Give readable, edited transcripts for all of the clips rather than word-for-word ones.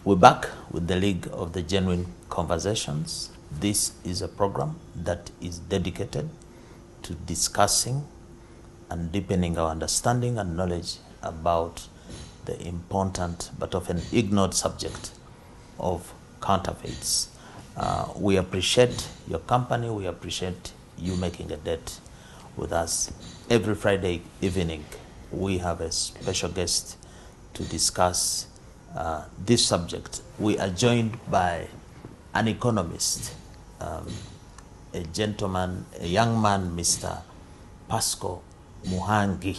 We're back with the League of the Genuine Conversations. This is a program that is dedicated to discussing and deepening our understanding and knowledge about the important but often ignored subject of counterfeits. We appreciate your company. We appreciate you making a date with us. Every Friday evening, we have a special guest to discuss this subject. We are joined by an economist, a gentleman, a young man, Mr. Pascal Muhangi,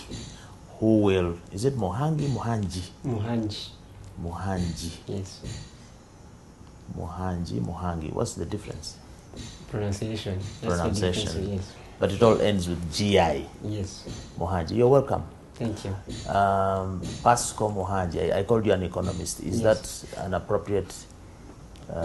who will, is it Muhangi, Muhanji? Muhanji. Muhanji. Yes. Muhangi. What's the difference? Pronunciation. Pronunciation. The difference, yes. But it all ends with GI. Yes. Muhanji. You're welcome. Thank you. Pascal Muhanji, I called you an economist. Is Yes. that an appropriate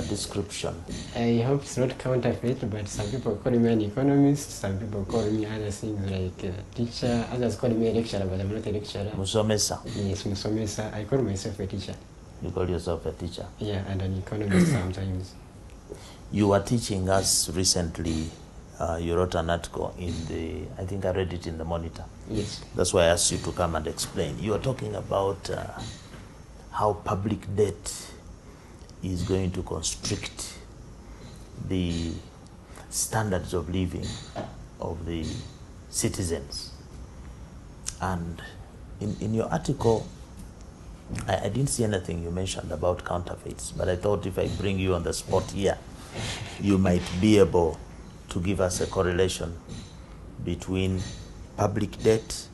description? I hope it's not counterfeit, but some people call me an economist, some people call me other things like teacher, others call me a lecturer, but I'm not a lecturer. Musomesa. Yes, Musomesa. I call myself a teacher. You call yourself a teacher? Yeah, and an economist sometimes. You were teaching us recently. You wrote an article in the, I think I read it in the Monitor. Yes. That's why I asked you to come and explain. You were talking about how public debt is going to constrict the standards of living of the citizens. And in your article, I didn't see anything you mentioned about counterfeits, but I thought if I bring you on the spot here, you might be able to give us a correlation between public debt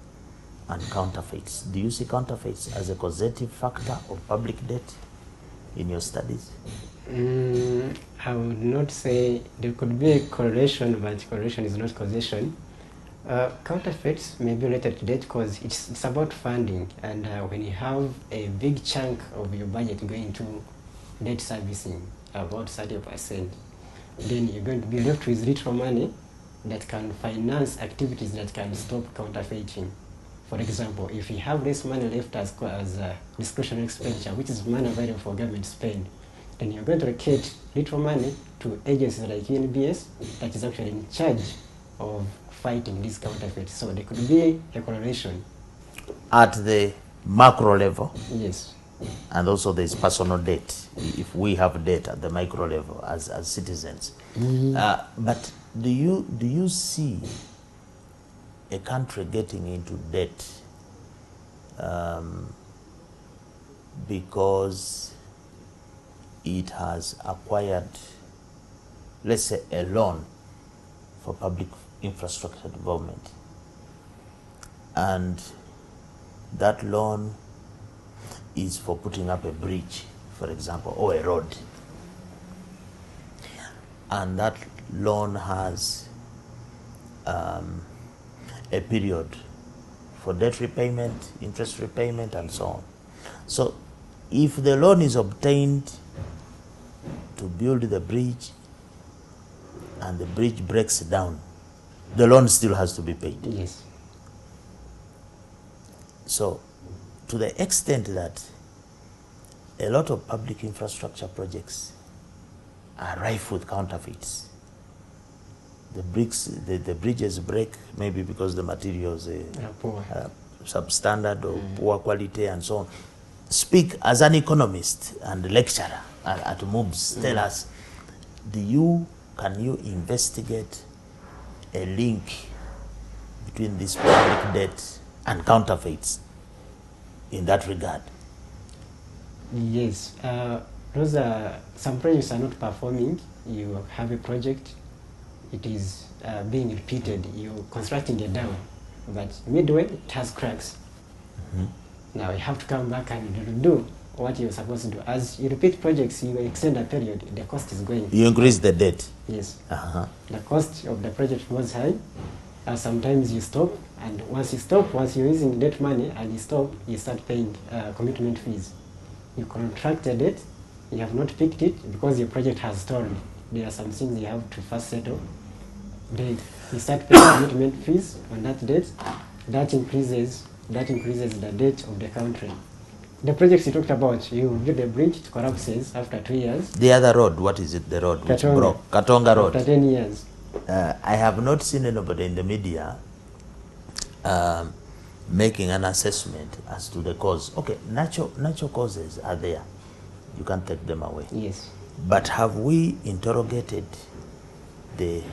and counterfeits. Do you see counterfeits as a causative factor of public debt in your studies? I would not say there could be a correlation, but correlation is not causation. Counterfeits may be related to debt because it's about funding, and when you have a big chunk of your budget going to debt servicing, about 30%, then you're going to be left with little money that can finance activities that can stop counterfeiting. For example, if you have less money left as discretionary expenditure, which is money available for government spend, then you're going to allocate little money to agencies like NBS that is actually in charge of fighting these counterfeits. So there could be a correlation. At the macro level? Yes. And also there's personal debt, if we have debt at the micro level as citizens. But do you see a country getting into debt because it has acquired, let's say, a loan for public infrastructure development, and that loan is for putting up a bridge, for example, or a road, and that loan has a period for debt repayment, interest repayment, and so on. So if the loan is obtained to build the bridge and the bridge breaks down, the loan still has to be paid. Yes. So to the extent that a lot of public infrastructure projects are rife with counterfeits. The bridges break maybe because the materials are substandard or poor quality and so on. Speak as an economist and lecturer at MUBS. Tell us, can you investigate a link between this public debt and counterfeits in that regard? Yes. Those are, some projects are not performing. You have a project, it is being repeated. You're constructing a dam, but midway it has cracks. Now you have to come back and do what you're supposed to do. As you repeat projects, you extend a period, the cost is going. You increase the debt. Yes. The cost of the project goes high. Sometimes you stop, and once you're using debt money and you stop, you start paying commitment fees. You contracted it, you have not picked it because your project has stalled. There are some things you have to first settle. Then you start paying commitment fees on that debt. That increases the debt of the country. The projects you talked about, you build a bridge, it collapses after 2 years. The other road, what is it? The road which Katonga. broke? Katonga Road. After 10 years. I have not seen anybody in the media making an assessment as to the cause. Okay, natural causes are there. You can't take them away. Yes. But have we interrogated the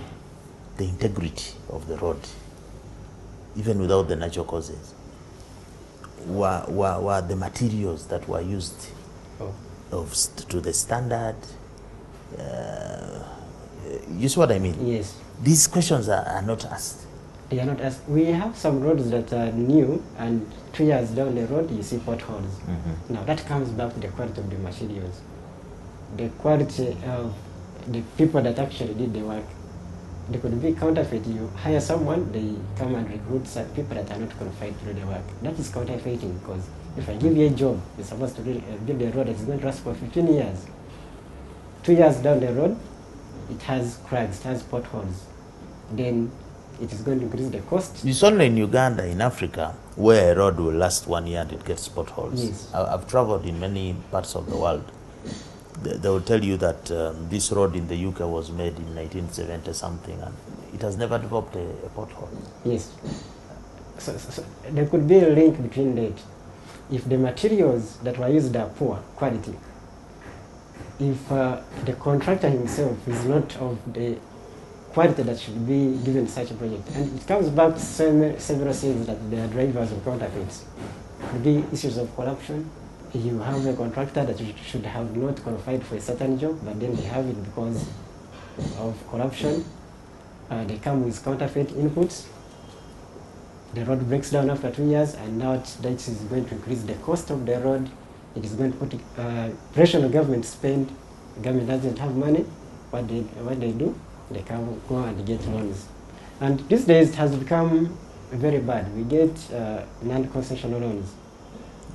integrity of the road, even without the natural causes? Were the materials that were used to the standard? You see what I mean? Yes. These questions are not asked. They are not asked. We have some roads that are new, and 2 years down the road, you see potholes. Mm-hmm. Now, that comes back to the quality of the materials, the quality of the people that actually did the work. They could be counterfeit. You hire someone, they come and recruit some people that are not qualified to do the work. That is counterfeiting, because if I give you a job, you're supposed to build a road that's going to last for 15 years. 2 years down the road, it has cracks, it has potholes. Then it is going to increase the cost. It's only in Uganda, in Africa, where a road will last 1 year and it gets potholes. Yes. I've traveled in many parts of the world. They will tell you that this road in the UK was made in 1970 something, and it has never developed a pothole. Yes. So there could be a link between that. If the materials that were used are poor quality, if the contractor himself is not of the quality that should be given such a project, and it comes back to several things that they are drivers of counterfeits. It could be issues of corruption. You have a contractor that should have not qualified for a certain job, but then they have it because of corruption. They come with counterfeit inputs. The road breaks down after 2 years, and now that is going to increase the cost of the road. It is going to put pressure on the government to spend. The government doesn't have money. What they do, they can go and get loans. And these days it has become very bad. We get non-concessional loans.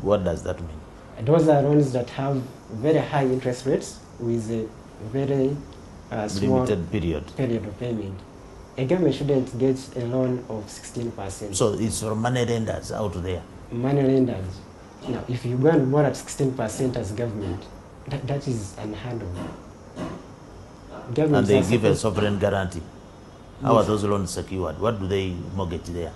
What does that mean? Those are loans that have very high interest rates with a very small Limited period. of payment. A government shouldn't get a loan of 16%. So it's for money lenders out there. Money lenders. Now, if you go and borrow at 16% as government, that is unheard of. And they give a sovereign guarantee. How are those loans secured? What do they mortgage there?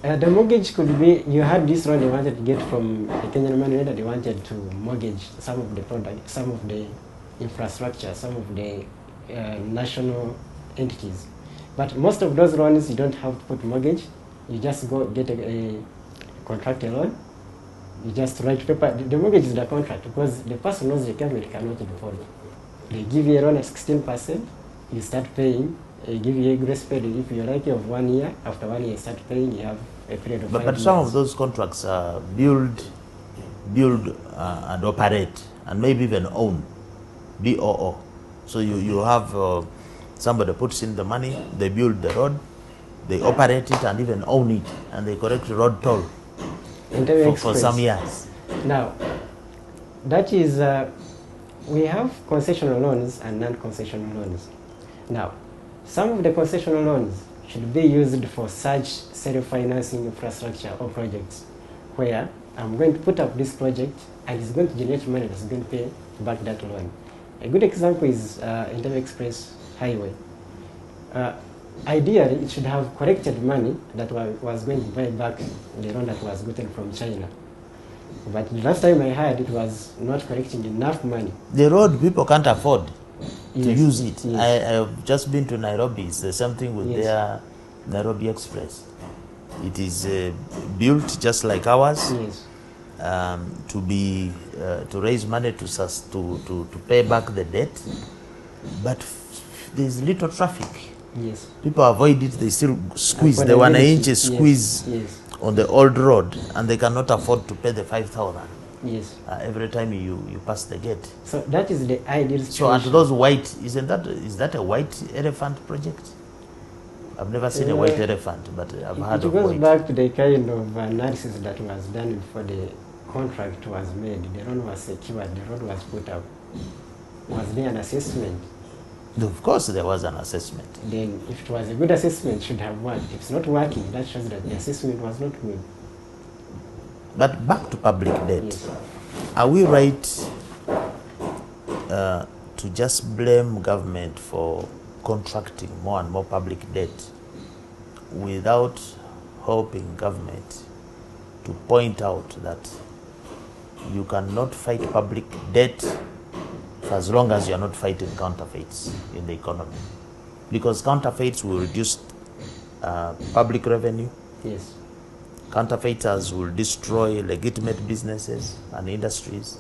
The mortgage could be, you had this loan you wanted to get from the Kenyan money lender, they wanted to mortgage some of the product, some of the infrastructure, some of the national entities. But most of those loans, you don't have to put mortgage. You just go get a contract loan. You just write paper. The mortgage is the contract, because the person knows the government cannot default. They give you a loan at 16%, you start paying. They give you a grace period. If you're lucky of 1 year, after 1 year you start paying, you have a period of 5 years. But some of those contracts are build and operate, and maybe even own, BOO. So you have somebody puts in the money, they build the road, they operate it and even own it, and they collect road toll for some years. Now, that is, we have concessional loans and non-concessional loans. Now, some of the concessional loans should be used for such self-financing infrastructure or projects, where I'm going to put up this project and it's going to generate money that's going to pay back that loan. A good example is Entebbe Express Highway. Ideally, it should have collected money that was going to buy back the loan that was gotten from China. But the last time I heard, it was not collecting enough money. The road people can't afford to Yes, use it. yes. I have just been to Nairobi. It's the same thing with Yes. their Nairobi Express. It is built just like ours. Yes. To raise money to pay back the debt, but there's little traffic. Yes. People avoid it. They still squeeze the 1 inch squeeze Yes. on the old road, and they cannot afford to pay the 5,000 Yes. every time you pass the gate. So that is the ideal situation. So, and those white, is that a white elephant project? I've never seen a white elephant, but I've heard it of goes white. back to the kind of analysis that was done before the contract was made. The road was secured, the road was put up. Was there an assessment? Of course, there was an assessment. Then, if it was a good assessment, it should have worked. If it's not working, that shows that the assessment was not good. But back to public debt. Yes. Are we right to just blame government for contracting more and more public debt without helping government to point out that you cannot fight public debt for as long as you are not fighting counterfeits in the economy? Because counterfeits will reduce public revenue. Yes. Counterfeiters will destroy legitimate businesses and industries.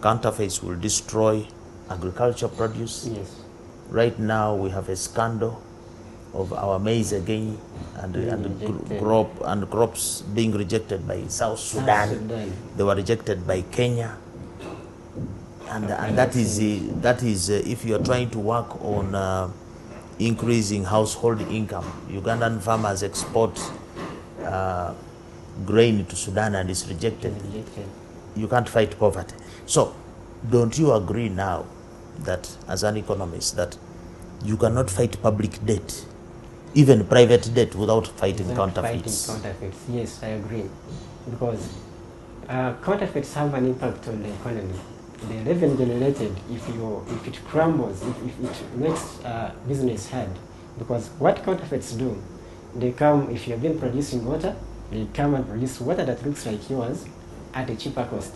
Counterfeits will destroy agricultural produce. Yes. Right now we have a scandal of our maize again and crops being rejected by South Sudan. They were rejected by Kenya. And that is if you are trying to work on increasing household income. Ugandan farmers export grain to Sudan and it's rejected. You can't fight poverty. So don't you agree now that as an economist that you cannot fight public debt, even private debt, without fighting counterfeits? Yes, I agree. Because counterfeits have an impact on the economy. The revenue generated, if it crumbles, if it makes business hard, because what counterfeits do, they come, if you have been producing water, they come and produce water that looks like yours at a cheaper cost.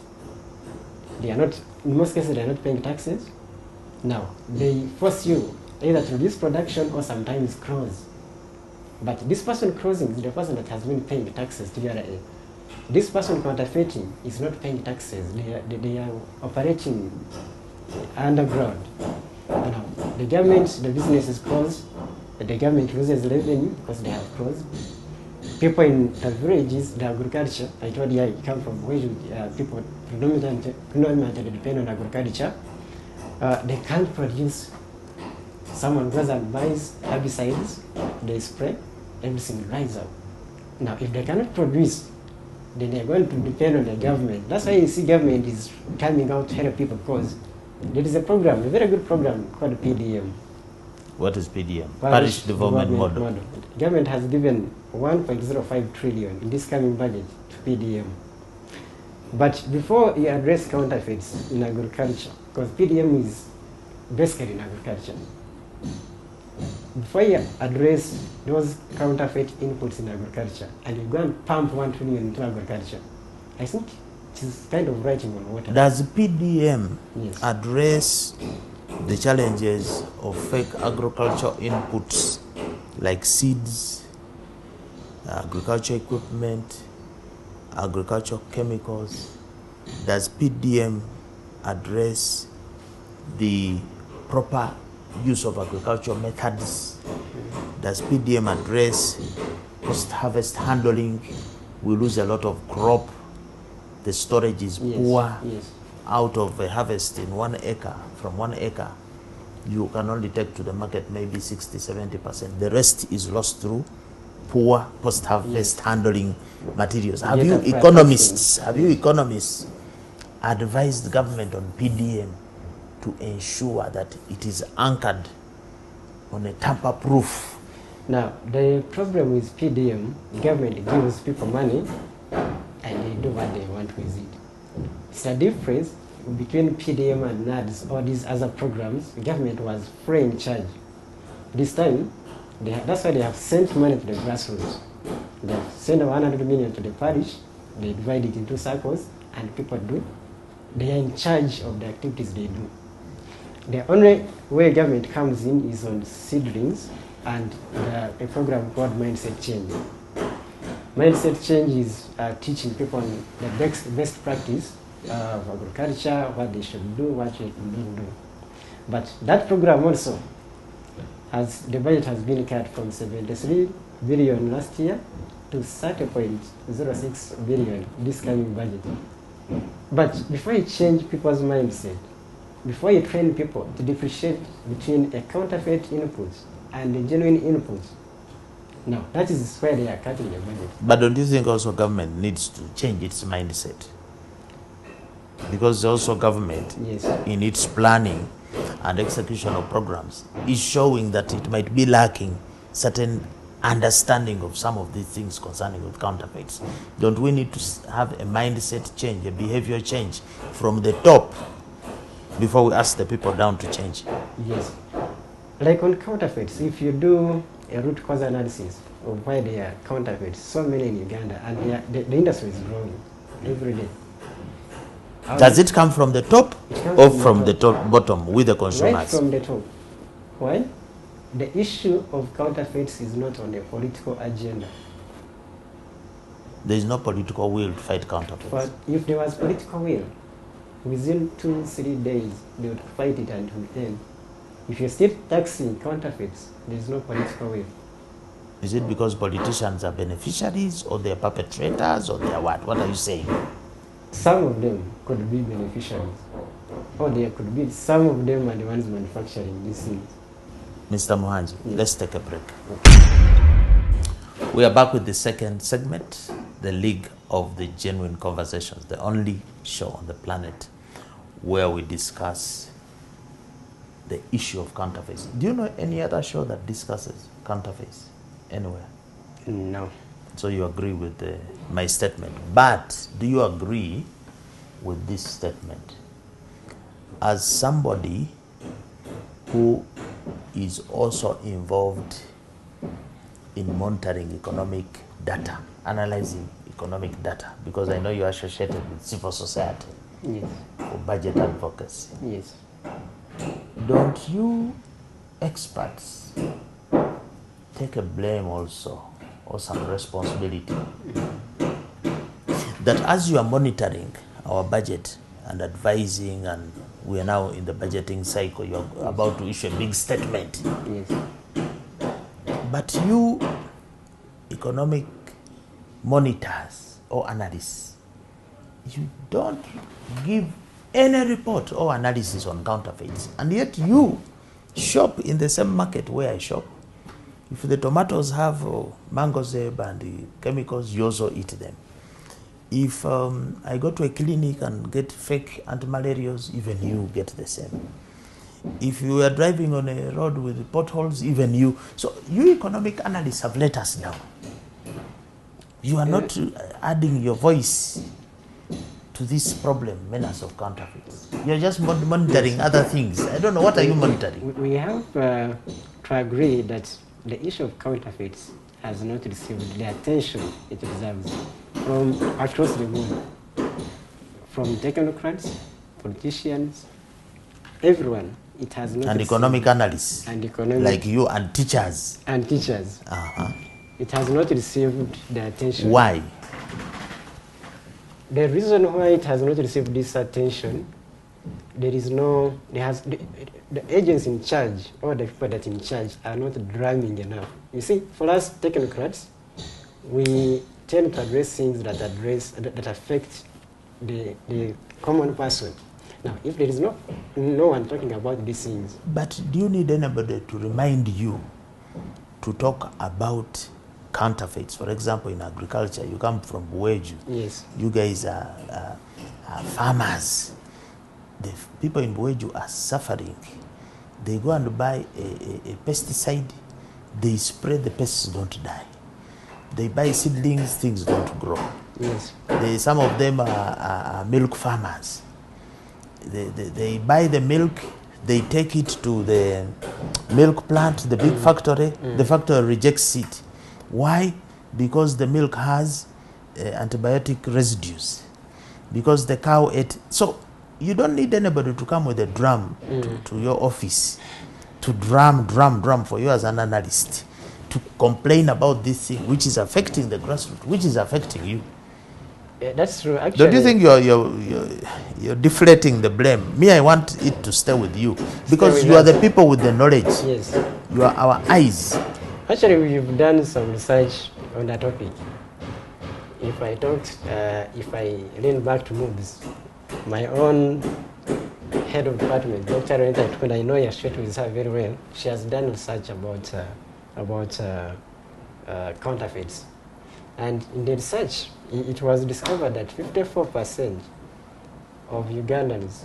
They are not, in most cases, they are not paying taxes. Now, they force you either to reduce production or sometimes close. But this person closing is the person that has been paying taxes to the RA. This person counterfeiting is not paying taxes. They are operating underground. Now, the government, the business is closed. The government loses revenue because they have closed. People in the villages, the agriculture, I told you I come from where people predominantly depend on agriculture. They can't produce. Someone goes and buys herbicides, they spray, everything dries up. Now, if they cannot produce, then they're going to depend on the government. That's why you see government is coming out to help people, because there is a program, a very good program called PDM. What is PDM? Parish Development Model. Government has given 1.05 trillion in this coming budget to PDM. But before you address counterfeits in agriculture, because PDM is basically in agriculture, before you address those counterfeit inputs in agriculture and you go and pump 1 trillion into agriculture, I think it is kind of writing on water. Does PDM address the challenges of fake agricultural inputs like seeds, agricultural equipment, agricultural chemicals? Does PDM address the proper use of agricultural methods? Does PDM address post-harvest handling? We lose a lot of crop. The storage is poor. Out of a harvest in 1 acre, from 1 acre, you can only take to the market maybe 60–70%. The rest is lost through poor post-harvest handling materials. Have you economists advised the government on PDM to ensure that it is anchored on a tamper-proof? Now, the problem with PDM, the government gives people money and they do what they want with it. It's a difference between PDM and NADS or these other programs. The government was free in charge. This time, that's why they have sent money to the grassroots. They have sent 100 million to the parish, they divide it into circles, and people do. They are in charge of the activities they do. The only way government comes in is on seedlings and a program called Mindset Change. Mindset Change is teaching people the best practice of agriculture, what they should do, what they don't do. But that program also, the budget has been cut from 73 billion last year to 30.06 billion this coming budget. But before you change people's mindset, before you train people to differentiate between a counterfeit input and a genuine input, no, that is where they are cutting the budget. But don't you think also government needs to change its mindset? Because also government, in its planning and execution of programs, is showing that it might be lacking certain understanding of some of these things concerning with counterfeits? Don't we need to have a mindset change, a behavior change from the top before we ask the people down to change? Yes. Like on counterfeits, if you do a root cause analysis of why they are counterfeits, so many in Uganda, and the industry is growing every day. Does it come from the top or from the top bottom with the consumers? Right from the top. Why? The issue of counterfeits is not on the political agenda. There is no political will to fight counterfeits. But if there was political will, within 2-3 days, they would fight it and it would end. If you're still taxing counterfeits, there is no political will. Is it because politicians are beneficiaries, or they are perpetrators, or they are what? What are you saying? Some of them could be beneficiaries, or there could be some of them are the ones manufacturing these things. Mr. Mohanji, Yes. Let's take a break. We are back with the second segment, the League of the Genuine Conversations, the only show on the planet where we discuss the issue of counterfeits. Do you know any other show that discusses counterfeits anywhere? No. So you agree with my statement. But do you agree with this statement? As somebody who is also involved in monitoring economic data, analyzing economic data, because I know you are associated with civil society Yes. for budget advocacy. Yes. Don't you experts take a blame also, or some responsibility, that as you are monitoring our budget and advising, and we are now in the budgeting cycle, you are about to issue a big statement, Yes. but you economic monitors or analysts, you don't give any report or analysis on counterfeits, and yet you shop in the same market where I shop. If the tomatoes have mango zeb and the chemicals, you also eat them. If I go to a clinic and get fake anti-malarials, even you get the same. If you are driving on a road with potholes, even you. So you economic analysts have let us down. You are not adding your voice to this problem, menace of counterfeits. You're just monitoring other things. I don't know, what are you monitoring? We have to agree that the issue of counterfeits has not received the attention it deserves from across the board, from technocrats, politicians, everyone. It has not. And received, economic analysts, and economic, like you, and teachers. and teachers. Uh-huh. It has not received the attention. Why? The reason why it has not received this attention, the agents in charge, or the people that are in charge, are not drumming enough. You see, for us technocrats, we tend to address things that affect the common person. Now, if there is no one talking about these things. But do you need anybody to remind you to talk about counterfeits? For example, in agriculture, you come from Buweju. Yes. You guys are farmers. The people in Buweju are suffering. They go and buy a pesticide. They spray, the pests don't die. They buy seedlings, things don't grow. Yes. Some of them are milk farmers. They buy the milk, they take it to the milk plant, the big factory. The factory rejects it. Why? Because the milk has antibiotic residues. Because the cow ate. So you don't need anybody to come with a drum to your office to drum for you as an analyst to complain about this thing which is affecting the grassroots, which is affecting you. That's true. Actually, don't you think you're deflating the blame? Me, I want it to stay with you, because you are the people with the knowledge. Yes. You are our eyes. Actually, we've done some research on that topic. If I lean back to moves, my own head of department, Dr. Renta, when I know you're straight with her very well, she has done research about counterfeits. And in the research, it was discovered that 54% of Ugandans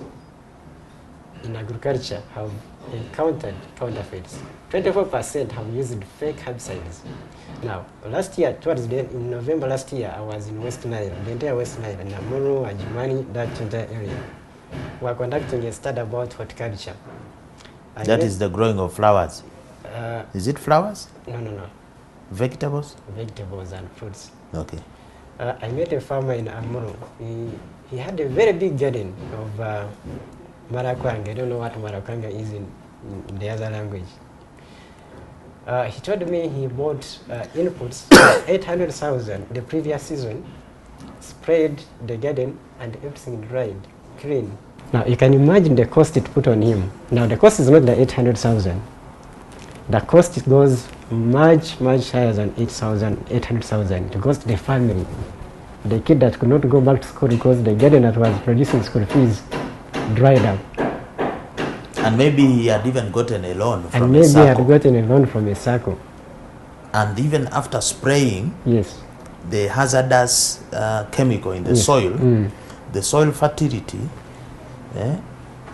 in agriculture have encountered counterfeits. 24% have used fake herbicides. Now, last year, in November last year, I was in West Nile, the entire West Nile, Namuru, Ajimani, that entire area. We are conducting a study about horticulture. That is the growing of flowers. Is it flowers? No. Vegetables? Vegetables and fruits. Okay. I met a farmer in Amuru. He had a very big garden of marakwanga. I don't know what marakwanga is in the other language. He told me he bought inputs 800,000 the previous season, sprayed the garden, and everything dried, clean. Now you can imagine the cost it put on him. Now the cost is not the 800,000. The cost goes much higher than 800,000. It goes to the family. The kid that could not go back to school because the garden that was producing school fees dried up. And maybe he had even gotten a loan from and a maybe he circle. had gotten a loan from a circle. And even after spraying Yes. the hazardous chemical in the Yes. soil, the soil fertility,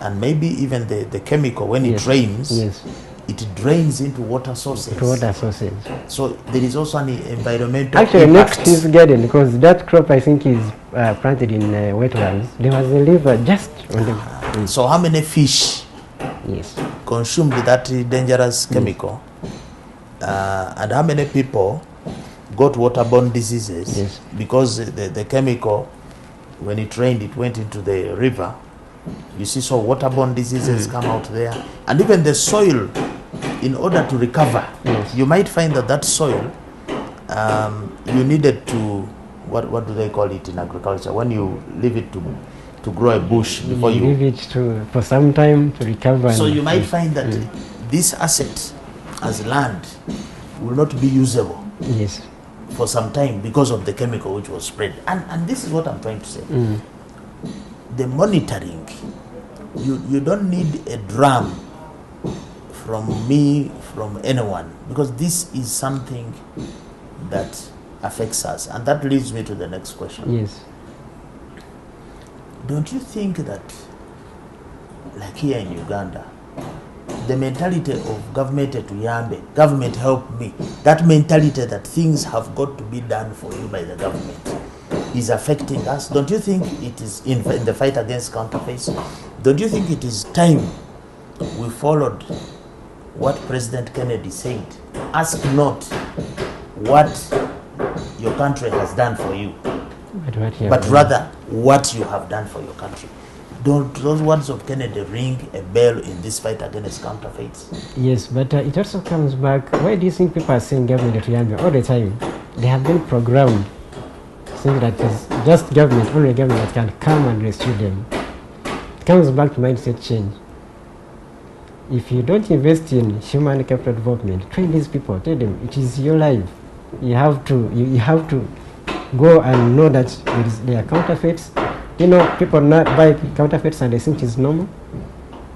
and maybe even the chemical, when it rains, yes, it drains into water sources. So there is also an environmental Actually, impact. next to his garden, because that crop I think is planted in wetlands, there was a river just on the... So how many fish Yes. consumed that dangerous chemical? And how many people got waterborne diseases? Yes. Because the chemical, when it rained, it went into the river. You see, so waterborne diseases come out there. And even the soil, in order to recover, you might find that soil, you needed to, what do they call it in agriculture? When you leave it to grow a bush before you leave it for some time to recover. So you might find that this asset as land will not be usable Yes. for some time because of the chemical which was sprayed. And this is what I'm trying to say. The monitoring, you don't need a drum from me, from anyone, because this is something that affects us. And that leads me to the next question. Yes. Don't you think that, like here in Uganda, the mentality of government to Yambe, government help me, that mentality that things have got to be done for you by the government is affecting us? Don't you think it is in the fight against counterfeits? Don't you think it is time we followed what President Kennedy said? Ask not what your country has done for you, but rather what you have done for your country. Don't those words of Kennedy ring a bell in this fight against counterfeits? Yes, but it also comes back. Why do you think people are saying government to Yambe all the time? They have been programmed saying that it's just government, only government that can come and rescue them. It comes back to mindset change. If you don't invest in human capital development, train these people, tell them it is your life. You have to go and know that there are counterfeits. You know, people not buy counterfeits and they think it's normal.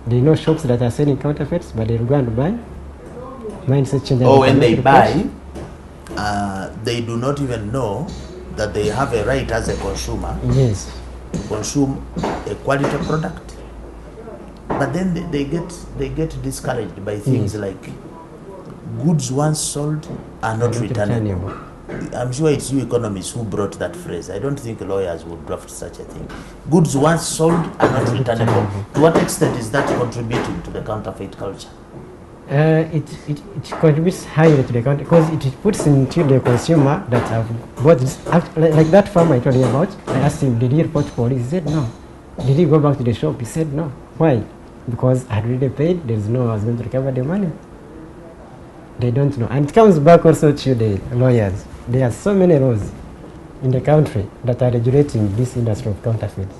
They know shops that are selling counterfeits, but they go and buy. Mindset change. Or when they buy, they do not even know that they have a right as a consumer to consume a quality product. But then they get discouraged by things like goods once sold are not returnable. I'm sure it's you economists who brought that phrase. I don't think lawyers would draft such a thing. Goods once sold are not returnable. To what extent is that contributing to the counterfeit culture? It contributes highly to the country because it puts into the consumer that have bought this. Like that farmer I told you about, I asked him, did he report to police? He said no. Did he go back to the shop? He said no. Why? Because I had already paid, there's no I was going to recover the money. They don't know. And it comes back also to the lawyers. There are so many laws in the country that are regulating this industry of counterfeits.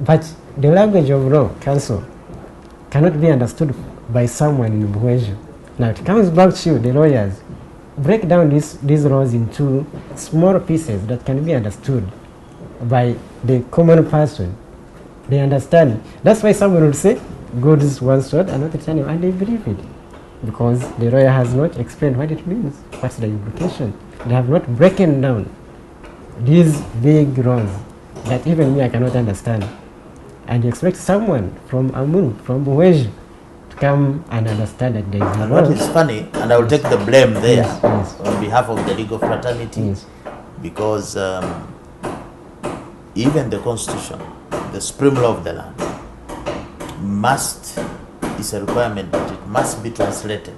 But the language of law, counsel, cannot be understood by someone in Buweju. Now it comes back to the lawyers. Break down these laws into small pieces that can be understood by the common person. They understand. That's why someone will say, goods once sold are not returnable, and they believe it. Because the lawyer has not explained what it means, what's the implication. They have not broken down these big laws that even me I cannot understand. and you expect someone from Amuru, from Buweji, to come and understand that there is a And law. what is funny, and I will take the blame there Yes. on behalf of the legal fraternity, Yes. because even the Constitution, the supreme law of the land, is a requirement that it must be translated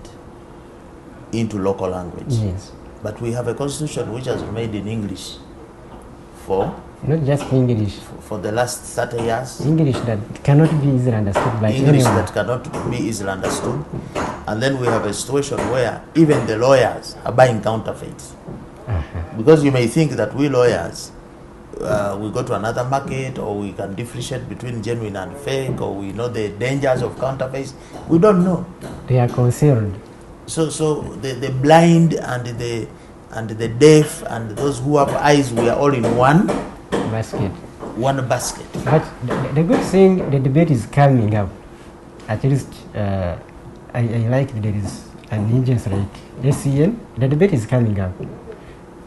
into local language. Yes. But we have a constitution which has remained in English for Not just English. for the last 30 years. English that cannot be easily understood by English anyone. that cannot be easily understood. And then we have a situation where even the lawyers are buying counterfeits. Because you may think that we lawyers, we go to another market, or we can differentiate between genuine and fake, or we know the dangers of counterfeits. We don't know. They are concerned. So the blind and the deaf and those who have eyes, we are all in one Basket. basket. But the good thing, the debate is coming up. At least I like that there is an agency like SCN. The debate is coming up.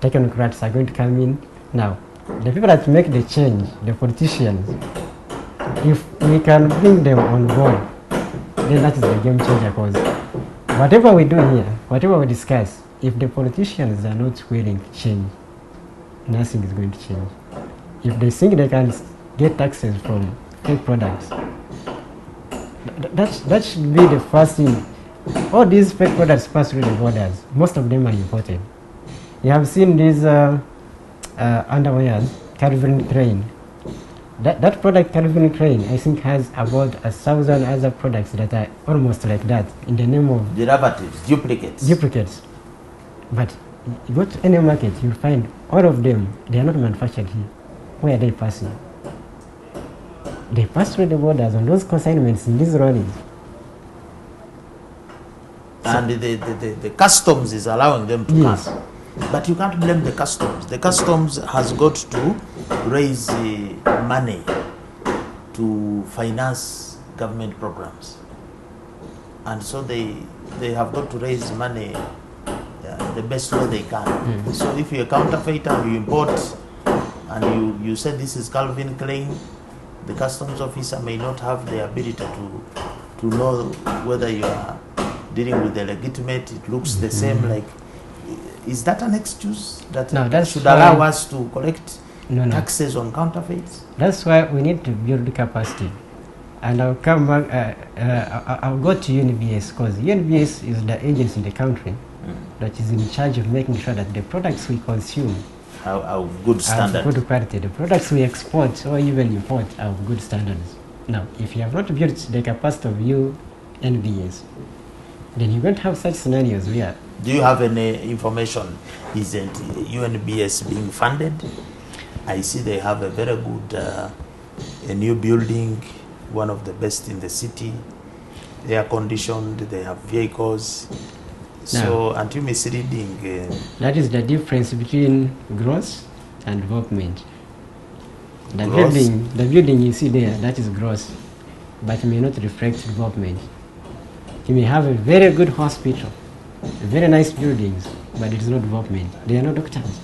Technocrats are going to come in. Now, the people that make the change, the politicians, if we can bring them on board, then that is the game changer. Because whatever we do here, whatever we discuss, if the politicians are not willing to change, nothing is going to change. If they think they can get taxes from fake products, that should be the first thing. All these fake products pass through the borders. Most of them are imported. You have seen these underwear, Calvin Klein. That product, Calvin Klein, I think has about 1,000 other products that are almost like that in the name of Derivatives, duplicates. But you go to any market, you'll find all of them, they are not manufactured here. Where are they passing? They pass through the borders on those consignments in these lorries. And the customs is allowing them to come. But you can't blame the customs. The customs has got to raise money to finance government programs. And so they have got to raise money the best way they can. So if you're a counterfeiter and you import and you say this is Calvin Klein, the customs officer may not have the ability to know whether you are dealing with the legitimate. It looks the same. Like, is that an excuse that should allow us to collect taxes on counterfeits? That's why we need to build capacity. And I'll come back, I'll go to UNBS, because UNBS is the agency in the country that is in charge of making sure that the products we consume are of good standard. Good quality. The products we export or even import are of good standards. Now, if you have not built the capacity of UNBS, then you won't have such scenarios where... Do you have any information? Isn't UNBS being funded? I see they have a very good, a new building, one of the best in the city. They are conditioned, they have vehicles. So, aren't you misleading? That is the difference between gross and development. The building you see there, that is gross, but may not reflect development. You may have a very good hospital, very nice buildings, but it is not development. There are no doctors.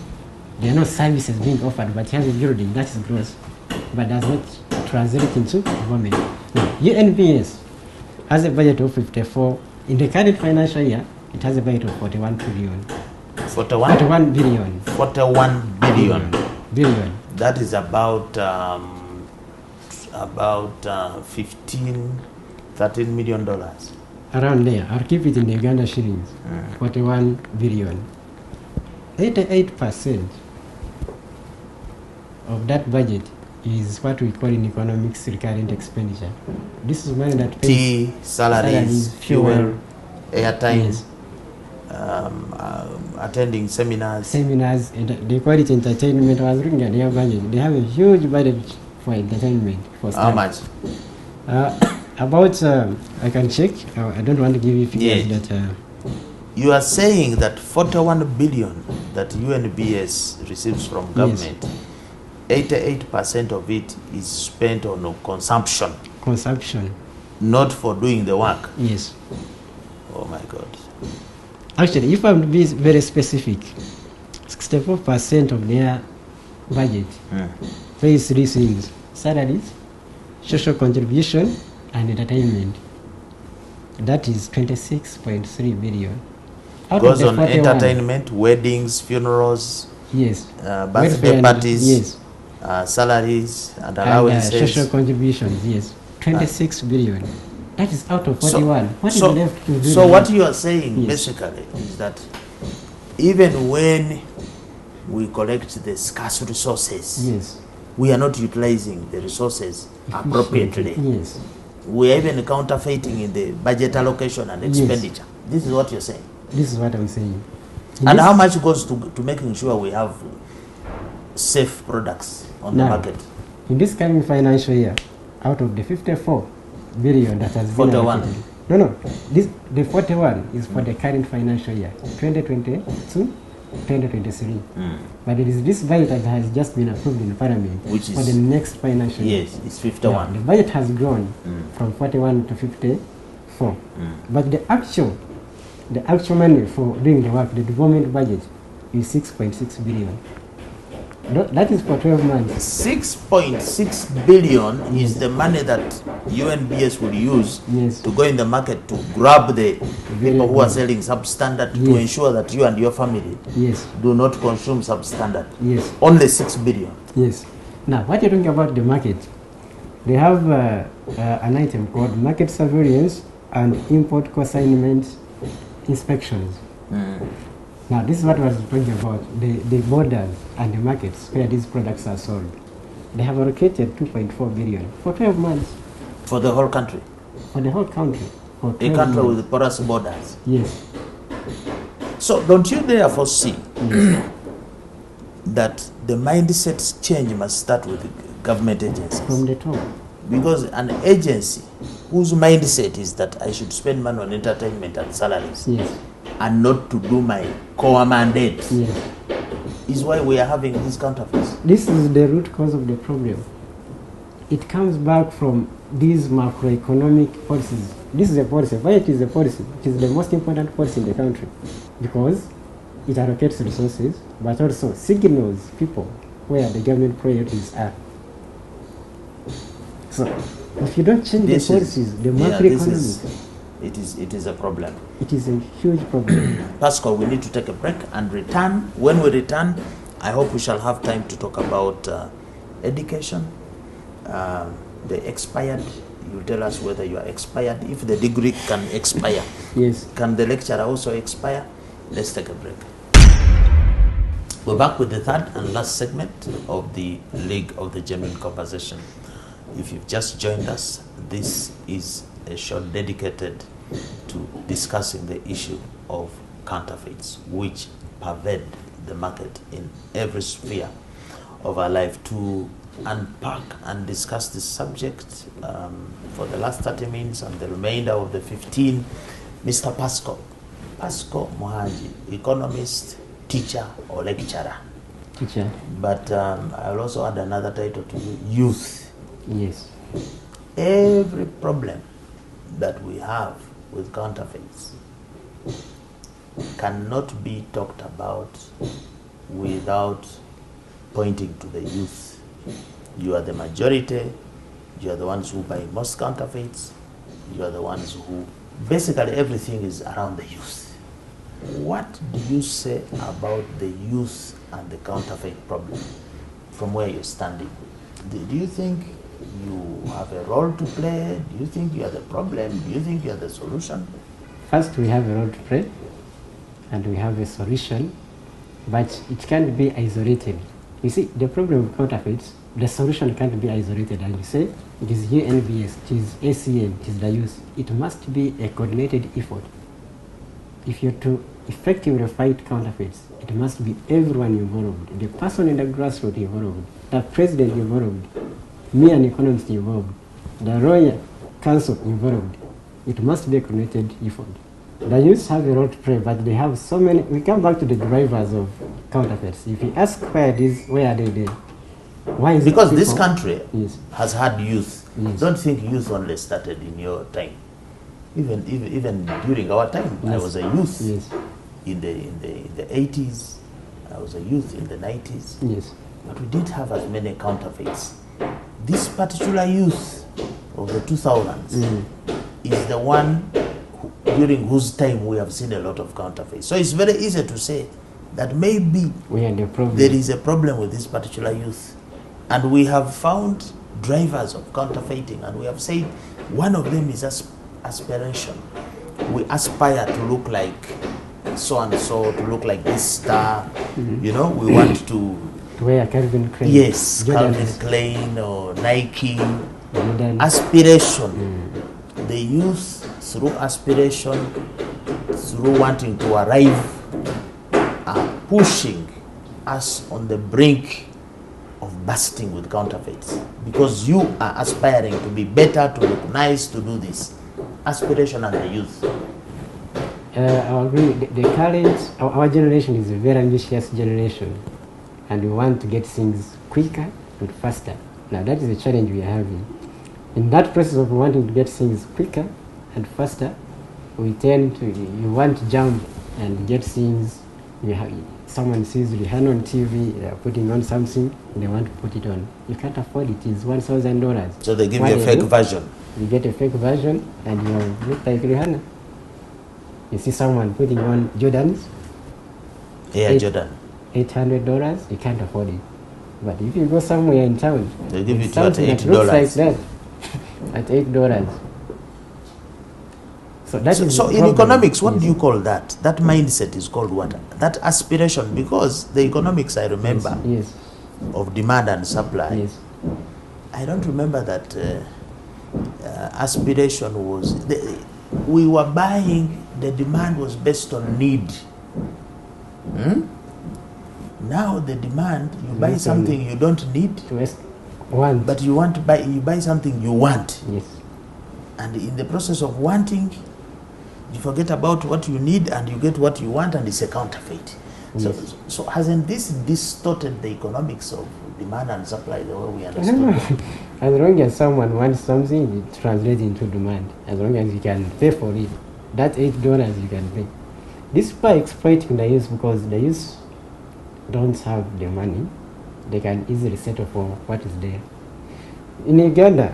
There are no services being offered, but you have a building that is gross, but does not translate into development. Now, UNBS has a budget of 54. In the current financial year, it has a budget of 41 trillion. 41 billion. 41 billion. Billion. That is about 13 million dollars. Around there. I'll keep it in Uganda shillings. 41 billion. 88% of that budget is what we call in economics recurrent expenditure. This is money that pays salaries, fuel, airtime, yes. Attending seminars, and they call it entertainment. I was looking at their budget. They have a huge budget for entertainment. For how much? About I can check. I don't want to give you figures that. You are saying that 41 billion that UNBS receives from government, 88% of it is spent on consumption. Consumption. Not for doing the work. Yes. Oh my God. Actually, if I'm being very specific, 64% of their budget pays three things: salaries, social contribution, and entertainment. That is 26.3 billion. Out Goes of on the 41, entertainment, weddings, funerals, yes, birthday welfare parties, yes, salaries, and and allowances. social contributions, yes, 26 billion. That is out of 41. What is so, left to do? So what you are saying Yes. basically is that even when we collect the scarce resources, Yes, we are not utilizing the resources appropriately. yes, We are even counterfeiting in the budget allocation and Yes. expenditure. This is what you're saying. this is what I'm saying. And This- how much goes to making sure we have safe products on the Now, market? in this coming financial year, out of the 54 billion that has been 41. allocated, no, the 41 is for the current financial year, 2022, 2023. But it is this budget that has just been approved in Parliament Which for is- the next financial year. Yes, it's Now, 51. the budget has grown from 41 to 54. But the actual money for doing the work, the development budget, is 6.6 billion. That is for 12 months. 6.6 billion is the money that UNBS will use Yes. to go in the market to grab the people who are good. selling substandard to Yes. ensure that you and your family Yes, do not consume substandard. yes, Only 6 billion. yes. Now, what you're talking about the market, they have an item called market surveillance and import consignment inspections. Now, this is what I was talking about, the borders and the markets where these products are sold. They have allocated 2.4 billion for 12 months For the whole country. for the whole country. For A 12 country months. with porous borders. Yes, So don't you therefore see that the mindset change must start with the government agencies? from the top. Because an agency whose mindset is that I should spend money on entertainment and salaries Yes, and not to do my core mandate yes. is why we are having these counterfeits. This is the root cause of the problem. It comes back from these macroeconomic policies. This is a policy. Why it is a policy? It is the most important policy in the country because it allocates resources, but also signals people where the government priorities are. So, if you don't change This the is- policies, the yeah, macroeconomics, it is a problem. it is a huge problem. Pascal, we need to take a break and return. When we return, I hope we shall have time to talk about education, the expired. You tell us whether you are expired. If the degree can expire, Yes. can the lecturer also expire? Let's take a break. We're back with the third and last segment of the League of the Genuine Conversation. If you've just joined us, this is a show dedicated to discussing the issue of counterfeits, which pervade the market in every sphere of our life. To unpack and discuss this subject for the last 30 minutes and the remainder of the 15, Mr. Pascal Mohaji, economist, teacher, or lecturer. Teacher. But I'll also add another title to you, youth. Yes. Every problem that we have with counterfeits cannot be talked about without pointing to the youth. You are the majority, you are the ones who buy most counterfeits, you are the ones who, basically everything is around the youth. What do you say about the youth and the counterfeit problem from where you're standing? Do you think you have a role to play? Do you think you are the problem? Do you think you are the solution? First, we have a role to play, and we have a solution, but it can't be isolated. You see, the problem with counterfeits, the solution can't be isolated. And you say, it is UNBS, it is ACN, it is the youth. It must be a coordinated effort. If you're to effectively fight counterfeits, it must be everyone involved, the person in the grassroots involved, the president involved, me an economist involved, the royal council involved. It must be a coordinated effort. The youth have a role to play, but they have so many. We come back to the drivers of counterfeits. If you ask where are they? Why is Because it this people- country Yes. has had youth. Yes. Don't think youth only started in your time. Even during our time, I Yes. was a youth Yes. in the 80s. I was a youth in the 90s. Yes. But we didn't have as many counterfeits. This particular youth of the 2000s is the one during whose time we have seen a lot of counterfeits. So it's very easy to say that maybe there is a problem with this particular youth. And we have found drivers of counterfeiting, and we have said one of them is aspiration. We aspire to look like so and so, to look like this star. You know, we want to wear Calvin Klein. Yes, Calvin Klein or Nike. Aspiration. The youth, through aspiration, through wanting to arrive, are pushing us on the brink of bursting with counterfeits, because you are aspiring to be better, to look nice, to do this. Aspiration and the youth. I agree. The current, our generation is a very ambitious generation, and we want to get things quicker and faster. Now that is the challenge we are having. In that process of wanting to get things quicker and faster, we tend to, you want to jump and get things. Someone sees Rihanna on TV, they are putting on something, they want to put it on. You can't afford it, it's $1,000. So they give you a fake version. You get a fake version and you look like Rihanna. You see someone putting on Jordans. Yeah, Jordan. $800, you can't afford it. But if you go somewhere in town, they give it to you at $8. That looks like that, at $8. So in economics, what do you call that? That mindset is called what? That aspiration, because the economics, I remember, yes. of demand and supply. Yes. I don't remember that aspiration was, we were buying, the demand was based on need. Now the demand, you buy something you don't need, but you want to buy, you buy something you want. Yes. And in the process of wanting, you forget about what you need and you get what you want, and it's a counterfeit. Yes. So hasn't this distorted the economics of demand and supply the way we understand it? As long as someone wants something, it translates into demand. As long as you can pay for it, that $8 you can pay. This is by exploiting the youth, because the youth don't have the money. They can easily settle for what is there. In Uganda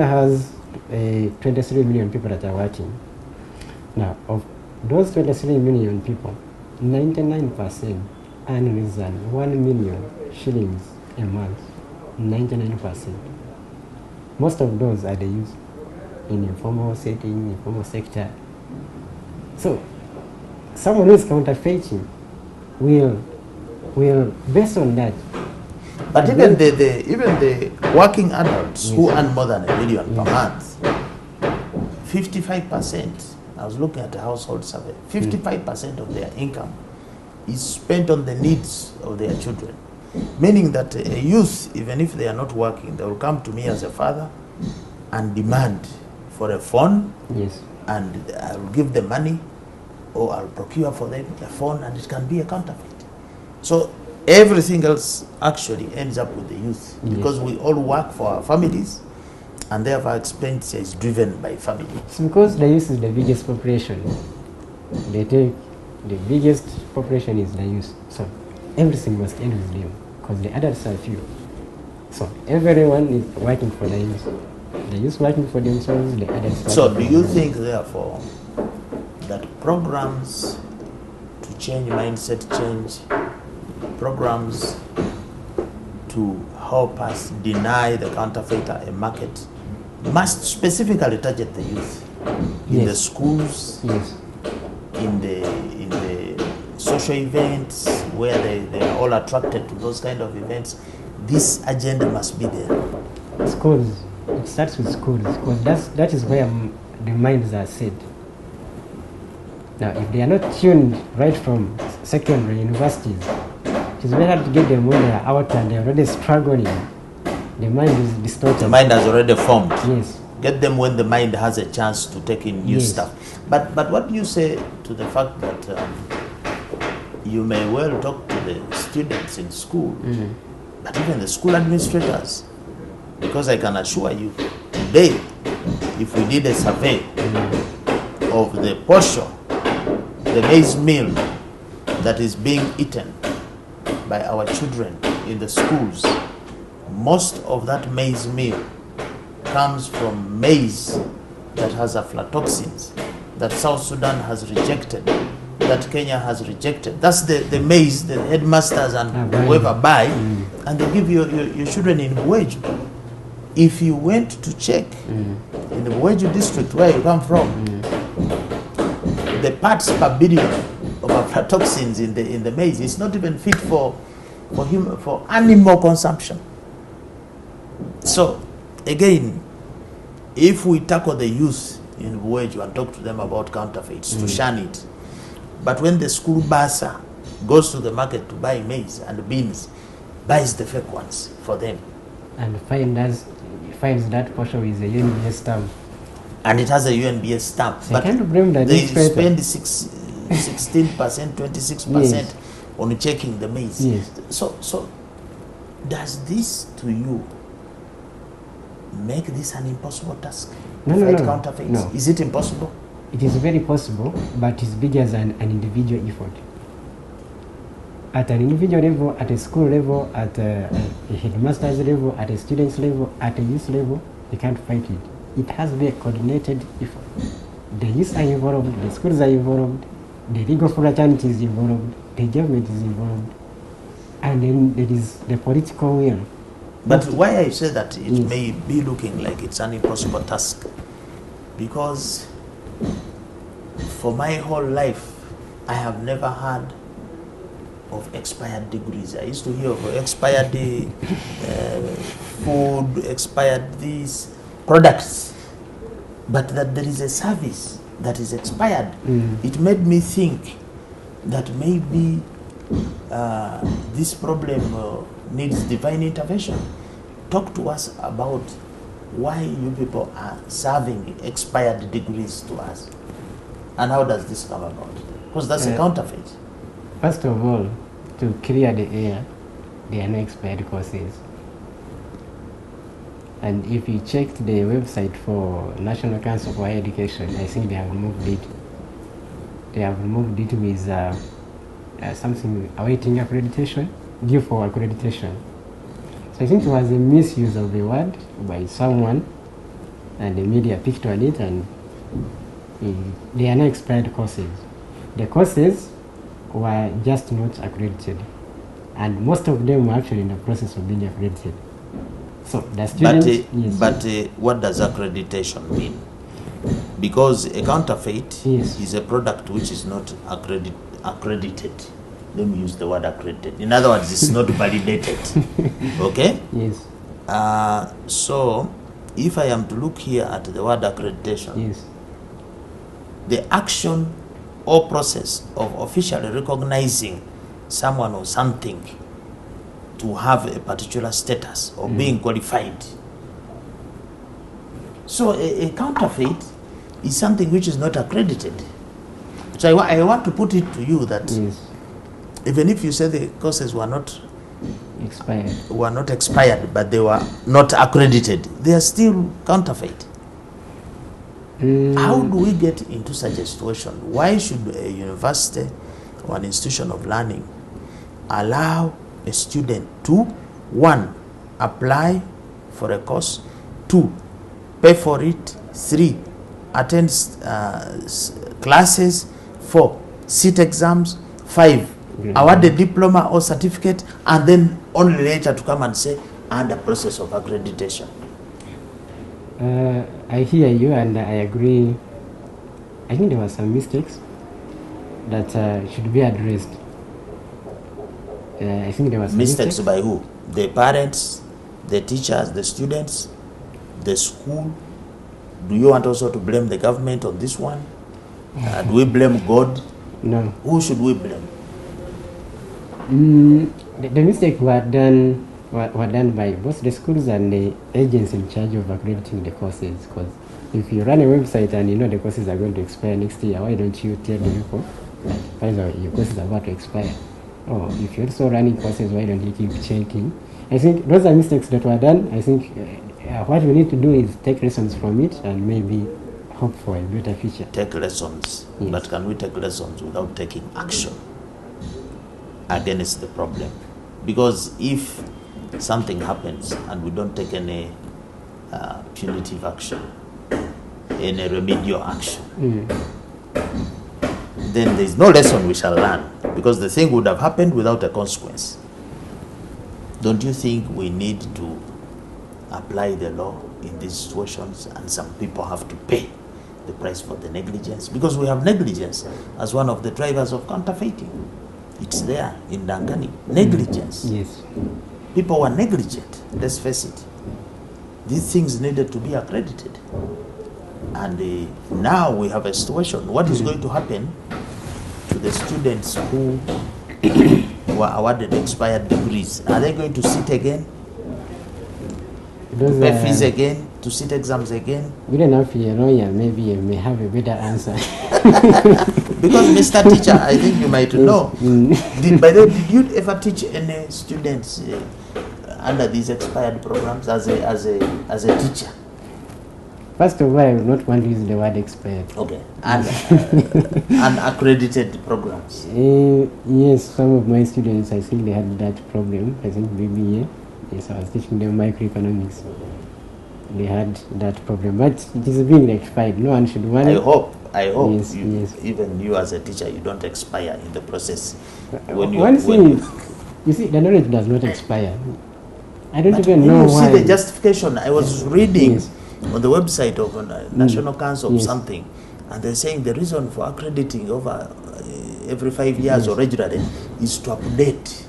has 23 million people that are working. Now, of those 23 million people, 99% earn less than 1 million shillings a month. 99%. Most of those are the youth in informal setting, informal sector. So, someone who is counterfeiting will based on that. But even the working adults, yes, who earn more than $1 million per month, 55%. I was looking at a household survey. 55% of their income is spent on the needs of their children. Meaning that a youth, even if they are not working, they will come to me as a father and demand for a phone. Yes. And I will give them money, or I'll procure for them a phone, and it can be a counterfeit. So everything else actually ends up with the youth, because we all work for our families, and therefore our expenditure is driven by family. It's because the youth is the biggest population. They take the biggest population is the youth. So everything must end with them, because the adults are few. So everyone is working for the youth. The youth working for themselves, the adults. So do you think, therefore, that programs to change mindset change, programs to help us deny the counterfeiter a market, must specifically target the youth in the schools, in the social events where they are all attracted to those kind of events? This agenda must be there. Schools. It starts with schools, because that is where the minds are set. Now, if they are not tuned right from secondary universities, it is very hard to get them when they are out and they are already struggling. The mind is distorted. The mind has already formed. Yes. Get them when the mind has a chance to take in new stuff. But what do you say to the fact that you may well talk to the students in school, but even the school administrators, because I can assure you, today, if we did a survey of the portion, the maize meal that is being eaten by our children in the schools, most of that maize meal comes from maize that has aflatoxins, that South Sudan has rejected, that Kenya has rejected. That's the maize the headmasters and whoever buy, and they give your children in Buweju. If you went to check in the Buweju district where you come from, the parts per billion of aflatoxins in the maize is not even fit for animal consumption. So again, if we tackle the youth in Buweju and talk to them about counterfeits, to shun it, but when the school bursar goes to the market to buy maize and beans, buys the fake ones for them, and finds that portion with a UNBS stamp, and it has a UNBS stamp, so but I can't blame the they newspaper. spend 16%, 26% Yes. on checking the maize. Yes. So does this to you make this an impossible task? No, to no, fight no, counterfeits? no. Is it impossible? It is very possible, but it's bigger as an individual effort. At an individual level, at a school level, at a headmaster's level, at a student's level, at a youth level, you can't fight it. It has to be a coordinated effort. The youth are involved, the schools are involved, the legal fraternity is involved, the government is involved, and then there is the political will. But why I say that it Yes. may be looking like it's an impossible task, because for my whole life, I have never heard of expired degrees. I used to hear of expired food, expired these products, but that there is a service that is expired. It made me think that maybe this problem needs divine intervention. Talk to us about why you people are serving expired degrees to us, and how does this come about? Because that's a counterfeit. First of all, to clear the air, there are no expired courses. And if you checked the website for National Council for Higher Education, I think they have removed it. They have removed it with something awaiting accreditation, due for accreditation. So I think it was a misuse of the word by someone, and the media picked on it, and they are not expired courses. The courses were just not accredited, and most of them were actually in the process of being accredited. So the students, But what does accreditation mean? Because a counterfeit Yes. is a product which is not accredited. Let me use the word accredited. In other words, it's not validated. Okay? Yes, So, if I am to look here at the word accreditation, yes, the action or process of officially recognizing someone or something to have a particular status or being qualified. So a counterfeit is something which is not accredited. So I want to put it to you that yes, even if you say the courses were not expired. but they were not accredited, they are still counterfeit. How do we get into such a situation? Why should a university or an institution of learning allow a student to, 1, apply for a course, 2, pay for it, 3, attend classes, 4, sit exams, 5, award a diploma or certificate, and then only later to come and say, under process of accreditation? I hear you, and I agree. I think there were some mistakes that should be addressed. I think there was Mistakes by who? The parents, the teachers, the students, the school? Do you want also to blame the government on this one? Do we blame God? No. Who should we blame? The mistakes were done by both the schools and the agents in charge of accrediting the courses. Because if you run a website and you know the courses are going to expire next year, why don't you tell the people that your courses are about to expire? Or if you're also running courses, why don't you keep checking? I think those are mistakes that were done. I think what we need to do is take lessons from it and maybe hope for a better future. Take lessons, Yes. but can we take lessons without taking action against the problem? Because if something happens and we don't take any punitive action, any remedial action, then there is no lesson we shall learn, because the thing would have happened without a consequence. Don't you think we need to apply the law in these situations, and some people have to pay the price for the negligence? Because we have negligence as one of the drivers of counterfeiting. It's there in Dangani. Negligence. Yes. People were negligent, let's face it. These things needed to be accredited. And now we have a situation. What is going to happen to the students who were awarded expired degrees? Are they going to sit again? Those Pay fees again? To sit exams again? Good enough, you're a lawyer, maybe you may have a better answer. Because Mr. Teacher, I think you might know. By the way, did you ever teach any students under these expired programs as a teacher? First of all, I would not want to use the word expired. Okay. And unaccredited programs? Yes, some of my students, I think they had that problem. I think BBA. Yes, I was teaching them microeconomics. They had that problem, but it is being rectified. No one should worry. I hope yes, even you as a teacher, you don't expire in the process. You see, the knowledge does not expire. I don't even know why. You see the justification. I was reading on the website of a National Council of something, and they're saying the reason for accrediting over every 5 years or regularly is to update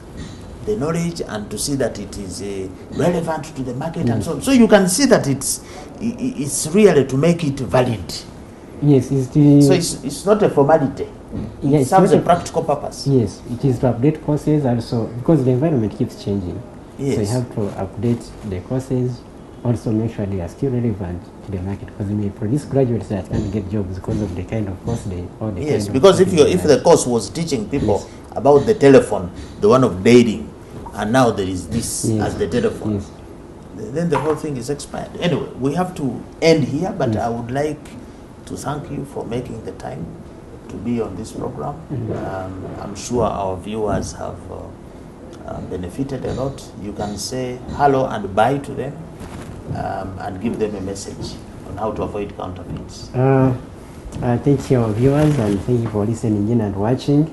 the knowledge and to see that it is relevant to the market and so on. So you can see that it's really to make it valid. Yes, so it's not a formality. It serves a practical purpose. Yes, it is to update courses also, because the environment keeps changing. Yes. So you have to update the courses, also make sure they are still relevant to the market, because you may produce graduates that can get jobs because of the kind of course they or the yes, kind because of if the course was teaching people about the telephone, the one of dating, and now there is this as the telephone, then the whole thing is expired. Anyway, we have to end here, but I would like to thank you for making the time to be on this program. I'm sure our viewers have benefited a lot. You can say hello and bye to them and give them a message on how to avoid counterfeits. Thank you, our viewers, and thank you for listening in and watching.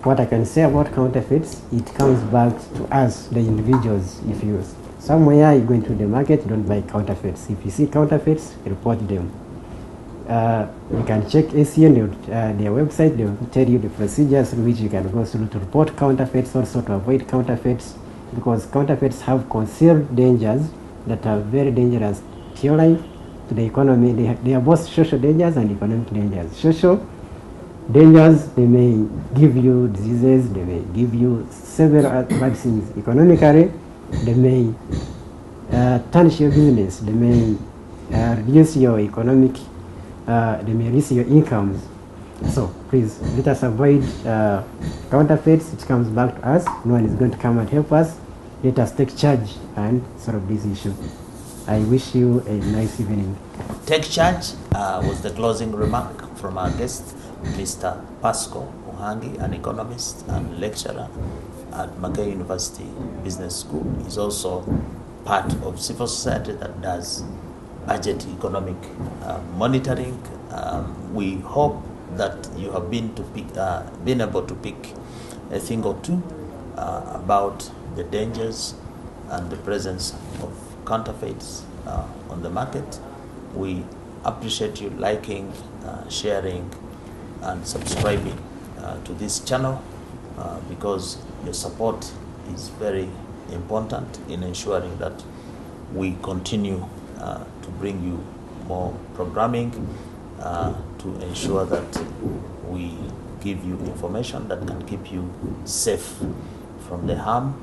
What I can say about counterfeits, it comes back to us, the individuals. If you somewhere you go into the market, don't buy counterfeits. If you see counterfeits, report them. You can check ACN, their website. They will tell you the procedures through which you can go through to report counterfeits, also to avoid counterfeits, because counterfeits have concealed dangers that are very dangerous to your life, to the economy. They are both social dangers and economic dangers. Social dangers, they may give you diseases, they may give you several bad things. Economically, they may tarnish your business, they may reduce your economic, they may reduce your incomes. So please let us avoid counterfeits. It comes back to us. No one is going to come and help us. Let us take charge and solve this issue. I wish you a nice evening. Take charge was the closing remark from our guest, Mr. Pasco Muhangi, an economist and lecturer at Mackay University Business School. He's also part of civil society that does budget economic monitoring. We hope that you have been able to pick a thing or two about the dangers and the presence of counterfeits on the market. We appreciate you liking, sharing, and subscribing to this channel because your support is very important in ensuring that we continue to bring you more programming to ensure that we give you information that can keep you safe from the harm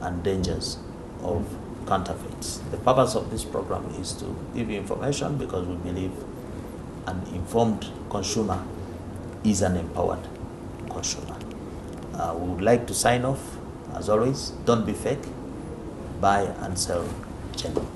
and dangers of counterfeits. The purpose of this program is to give you information because we believe an informed consumer is an empowered consumer. We would like to sign off. As always, don't be fake, buy and sell genuine.